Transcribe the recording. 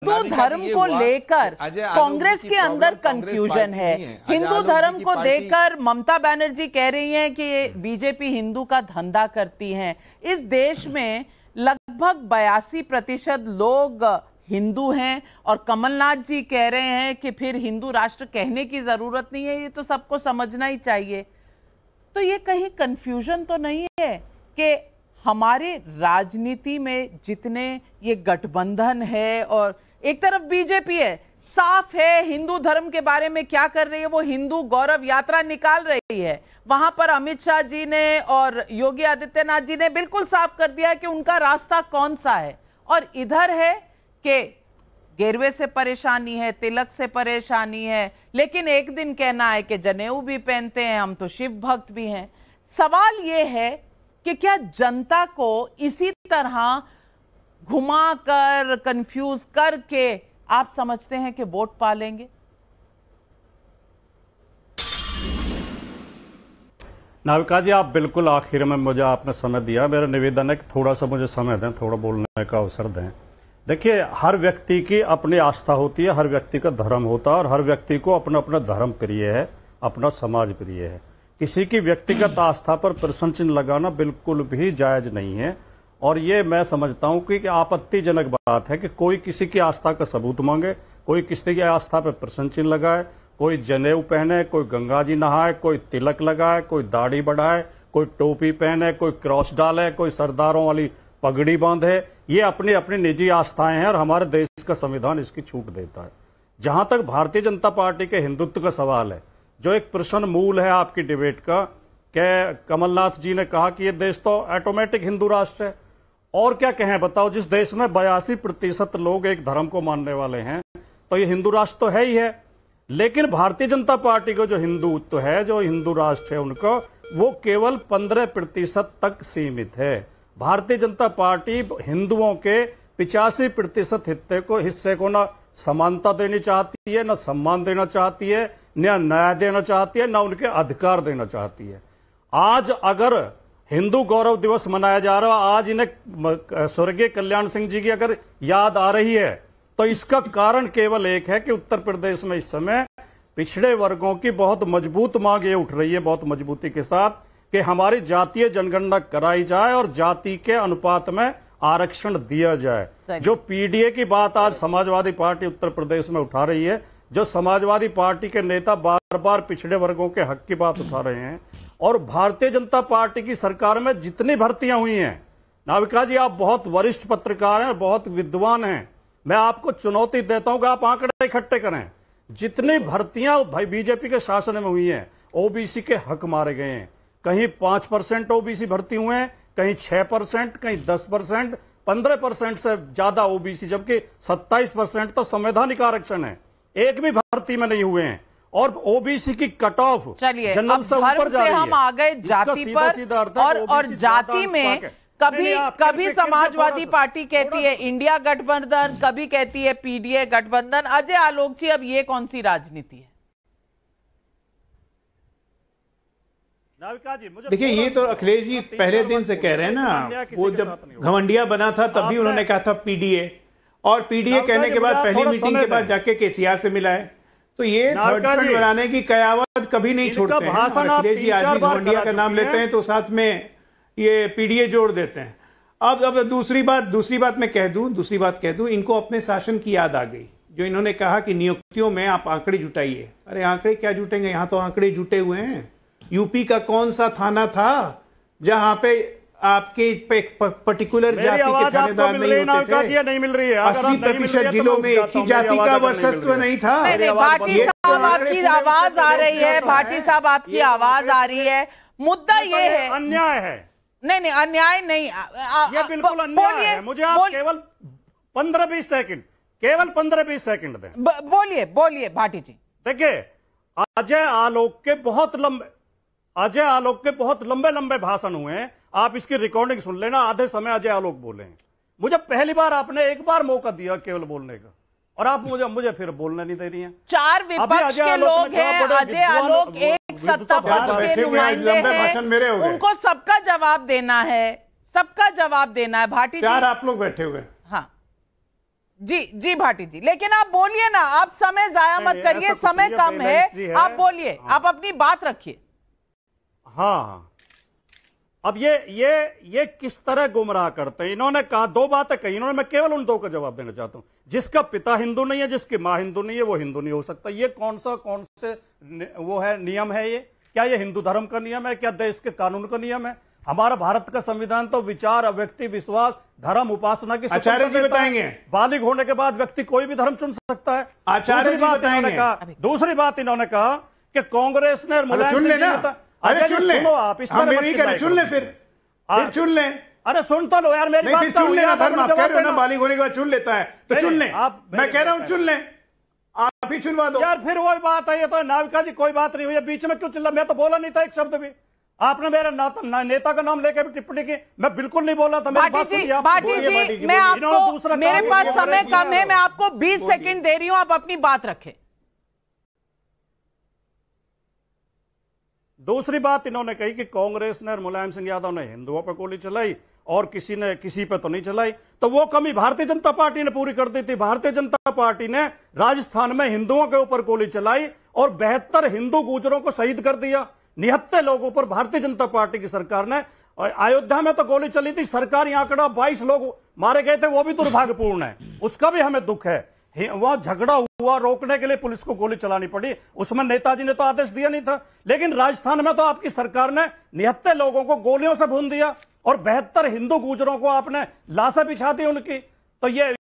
हिंदू धर्म को लेकर कांग्रेस के अंदर कंफ्यूजन है। हिंदू धर्म को देकर ममता बनर्जी कह रही हैं कि बीजेपी हिंदू का धंधा करती है। इस देश में लगभग 82% लोग हिंदू हैं और कमलनाथ जी कह रहे हैं कि फिर हिंदू राष्ट्र कहने की जरूरत नहीं है, ये तो सबको समझना ही चाहिए। तो ये कहीं कंफ्यूजन तो नहीं है कि हमारे राजनीति में जितने ये गठबंधन है और एक तरफ बीजेपी है, साफ है हिंदू धर्म के बारे में क्या कर रही है, वो हिंदू गौरव यात्रा निकाल रही है। वहां पर अमित शाह जी ने और योगी आदित्यनाथ जी ने बिल्कुल साफ कर दिया कि उनका रास्ता कौन सा है। और इधर है कि गेरवे से परेशानी है, तिलक से परेशानी है, लेकिन एक दिन कहना है कि जनेऊ भी पहनते हैं, हम तो शिव भक्त भी हैं। सवाल ये है कि क्या जनता को इसी तरह घुमाकर कंफ्यूज करके आप समझते हैं कि वोट पालेंगे? नाविका जी, आप बिल्कुल आखिर में मुझे आपने समय दिया। मेरा निवेदन है कि थोड़ा सा मुझे समय दें, थोड़ा बोलने का अवसर दें। देखिए, हर व्यक्ति की अपनी आस्था होती है, हर व्यक्ति का धर्म होता है और हर व्यक्ति को अपना अपना धर्म प्रिय है, अपना समाज प्रिय है। किसी की व्यक्तिगत आस्था पर प्रश्न चिन्ह लगाना बिल्कुल भी जायज नहीं है। और ये मैं समझता हूं कि आपत्तिजनक बात है कि कोई किसी की आस्था का सबूत मांगे, कोई किसी की आस्था पर प्रश्न चिन्ह लगाए, कोई जनेऊ पहने, कोई गंगा जी नहाए, कोई तिलक लगाए, कोई दाढ़ी बढ़ाए, कोई टोपी पहने, कोई क्रॉस डाले, कोई सरदारों वाली पगड़ी बांधे। ये अपनी अपनी निजी आस्थाएं हैं और हमारे देश का संविधान इसकी छूट देता है। जहां तक भारतीय जनता पार्टी के हिंदुत्व का सवाल है, जो एक प्रश्न मूल है आपकी डिबेट का, कि कमलनाथ जी ने कहा कि ये देश तो ऑटोमेटिक हिंदू राष्ट्र है। और क्या कहें बताओ, जिस देश में 82% लोग एक धर्म को मानने वाले हैं, तो ये हिंदू राष्ट्र तो है ही है। लेकिन भारतीय जनता पार्टी को जो हिंदुत्व है, जो हिंदू राष्ट्र है उनका, वो केवल 15% तक सीमित है। भारतीय जनता पार्टी हिंदुओं के 85% हिस्से को ना समानता देनी चाहती है, ना सम्मान देना चाहती है, न न्याय देना चाहती है, न उनके अधिकार देना चाहती है। आज अगर हिंदू गौरव दिवस मनाया जा रहा है, आज इन्हें स्वर्गीय कल्याण सिंह जी की अगर याद आ रही है, तो इसका कारण केवल एक है कि उत्तर प्रदेश में इस समय पिछड़े वर्गों की बहुत मजबूत मांग ये उठ रही है, बहुत मजबूती के साथ, कि हमारी जातीय जनगणना कराई जाए और जाति के अनुपात में आरक्षण दिया जाए। जो पीडीए की बात आज समाजवादी पार्टी उत्तर प्रदेश में उठा रही है, जो समाजवादी पार्टी के नेता बार बार पिछड़े वर्गों के हक की बात उठा रहे हैं, और भारतीय जनता पार्टी की सरकार में जितनी भर्तियां हुई हैं, नाविका जी आप बहुत वरिष्ठ पत्रकार हैं, बहुत विद्वान हैं, मैं आपको चुनौती देता हूं कि आप आंकड़े इकट्ठे करें। जितनी भर्तियां भाई बीजेपी के शासन में हुई हैं, ओबीसी के हक मारे गए हैं। कहीं 5% ओबीसी भर्ती हुए हैं, कहीं 6%, कहीं 10%, 15% से ज्यादा ओबीसी, जबकि 27% तो संवैधानिक आरक्षण है, एक भी भर्ती में नहीं हुए हैं। और ओबीसी की कट ऑफ जनरल से ऊपर जा रही है। हम आ गए जाति पर, और जाति में कभी समाजवादी पार्टी कहती है इंडिया गठबंधन, कभी कहती है पीडीए गठबंधन। अजय आलोक जी, अब ये कौन सी राजनीति है? देखिए, ये तो अखिलेश जी पहले दिन से कह रहे हैं ना, वो जब घमंडिया बना था तब भी उन्होंने कहा था पीडीए, और पीडीए कहने के बाद पहली मीटिंग के बाद जाके केसीआर से मिला है। तो ये थर्ड फ्रंट बनाने की कयावत कभी नहीं छोड़ते हैं। अखिलेश जी आज भी घमंडिया का नाम लेते हैं तो साथ में ये पीडीए जोड़ देते हैं। अब दूसरी बात मैं कह दूं, इनको अपने शासन की याद आ गई, जो इन्होंने कहा कि नियुक्तियों में आप आंकड़े जुटाइए। अरे आंकड़े क्या जुटेंगे, यहां तो आंकड़े जुटे हुए हैं। यूपी का कौन सा थाना था जहां पे आपके पर्टिकुलर जाति के थानेदार नहीं होते थे? नहीं मिल रही है। 80% जिलों में एक ही जाति का वर्चस्व नहीं था। भाटी साहब आपकी आवाज आ रही है, भाटी साहब आपकी आवाज आ रही है। मुद्दा ये है, अन्याय है। नहीं, अन्याय नहीं, ये बिल्कुल अन्याय है। मुझे आप केवल 15-20 सेकंड दें। बोलिए भाटी जी। देखिए, अजय आलोक के बहुत लंबे भाषण हुए हैं, आप इसकी रिकॉर्डिंग सुन लेना। आधे समय अजय आलोक बोले हैं। मुझे पहली बार आपने एक बार मौका दिया केवल बोलने का, और आप मुझे फिर बोलने नहीं दे रही हैं। 4 विपक्ष के लोग हैं, अजय आलोक एक सत्ता पक्ष के नुमाइंदे हैं, उनको सबका जवाब देना है, भाटी जी। 4 आप लोग बैठे हुए। हाँ, जी भाटी जी, लेकिन आप बोलिए ना, आप समय जाया मत करिए, समय कम है, आप बोलिए, आप अपनी बात रखिए। हाँ, अब ये किस तरह गुमराह करते हैं। इन्होंने कहा, दो बातें कही इन्होंने, मैं केवल उन दो का जवाब देना चाहता हूं। जिसका पिता हिंदू नहीं है, जिसकी मां हिंदू नहीं है, वो हिंदू नहीं हो सकता। ये कौन से वो है, नियम है ये? क्या ये हिंदू धर्म का नियम है? क्या देश के कानून का नियम है? हमारा भारत का संविधान तो विचार, व्यक्ति, विश्वास, धर्म, उपासना की आचार्य जी बताएंगे। बालिग होने के बाद व्यक्ति कोई भी धर्म चुन सकता है। आचार्य जी बताएंगे। दूसरी बात इन्होंने कहा कि कांग्रेस ने चुन लेना, अरे चुन ले, आप इस तरह चुन ले, फिर चुन ले। अरे सुन तो लो यार मेरी बात। चुन लेना धर्म, आप कह रहे हो ना बालिग होने के बाद चुन लेता है, तो चुन ले। मैं कह रहा हूं चुन ले, आप ही चुनवा दो यार। फिर वही बात है, ये तो नाविका जी कोई बात नहीं हुई, बीच में क्यों चिल्ला? मैं तो बोला नहीं था एक शब्द भी। आपने मेरे नेता का नाम लेकर भी टिप्पणी की, मैं बिल्कुल नहीं बोला था। बाटी जी, मैं आपको, मेरे पास समय कम है, मैं आपको 20 सेकंड दे रही हूं, आप अपनी बात रखें। दूसरी बात इन्होंने कही कि कांग्रेस ने और मुलायम सिंह यादव ने हिंदुओं पर गोली चलाई और किसी ने किसी पे तो नहीं चलाई। तो वो कमी भारतीय जनता पार्टी ने पूरी कर दी थी। भारतीय जनता पार्टी ने राजस्थान में हिंदुओं के ऊपर गोली चलाई और 72 हिंदू गुजरों को शहीद कर दिया। 79 लोगों पर भारतीय जनता पार्टी की सरकार ने। अयोध्या में तो गोली चली थी, सरकारी आंकड़ा 22 लोग मारे गए थे, वो भी दुर्भाग्यपूर्ण है, उसका भी हमें दुख है। वहां झगड़ा हुआ, रोकने के लिए पुलिस को गोली चलानी पड़ी, उसमें नेताजी ने तो आदेश दिया नहीं था। लेकिन राजस्थान में तो आपकी सरकार ने 79 लोगों को गोलियों से भून दिया और 72 हिंदू गुजरों को आपने लाशें बिछा दी उनकी। तो ये